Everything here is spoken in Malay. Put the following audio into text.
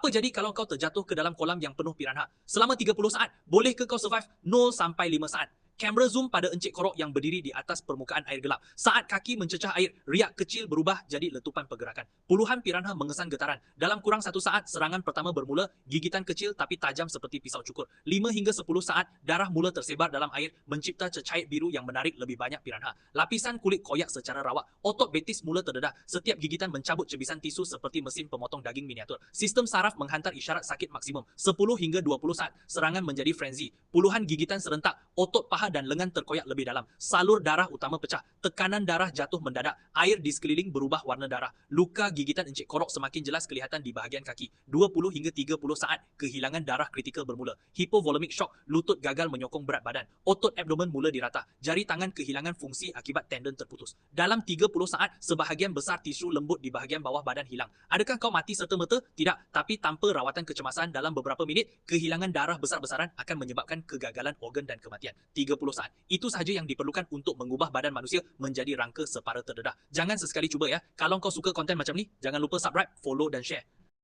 Apa jadi kalau kau terjatuh ke dalam kolam yang penuh piranha? Selama 30 saat, bolehkah kau survive 0 sampai 5 saat? Kamera zoom pada Encik Korok yang berdiri di atas permukaan air gelap. Saat kaki mencecah air, riak kecil berubah jadi letupan pergerakan. Puluhan piranha mengesan getaran. Dalam kurang 1 saat, serangan pertama bermula, gigitan kecil tapi tajam seperti pisau cukur. 5 hingga 10 saat, darah mula tersebar dalam air, mencipta cecair biru yang menarik lebih banyak piranha. Lapisan kulit koyak secara rawak. Otot betis mula terdedah. Setiap gigitan mencabut cebisan tisu seperti mesin pemotong daging miniatur. Sistem saraf menghantar isyarat sakit maksimum. 10 hingga 20 saat, serangan menjadi frenzy. Puluhan gigitan serentak, otot paha dan lengan terkoyak lebih dalam. Salur darah utama pecah. Tekanan darah jatuh mendadak. Air di sekeliling berubah warna darah. Luka gigitan Encik Korok semakin jelas kelihatan di bahagian kaki. 20 hingga 30 saat, kehilangan darah kritikal bermula. Hypovolemic shock, lutut gagal menyokong berat badan. Otot abdomen mula dirata. Jari tangan kehilangan fungsi akibat tendon terputus. Dalam 30 saat, sebahagian besar tisu lembut di bahagian bawah badan hilang. Adakah kau mati serta-merta? Tidak, tapi tanpa rawatan kecemasan dalam beberapa minit, kehilangan darah besar-besaran akan menyebabkan kegagalan organ dan kematian. 30 saat. Itu sahaja yang diperlukan untuk mengubah badan manusia menjadi rangka separa terdedah. Jangan sesekali cuba ya. Kalau kau suka konten macam ni, jangan lupa subscribe, follow dan share.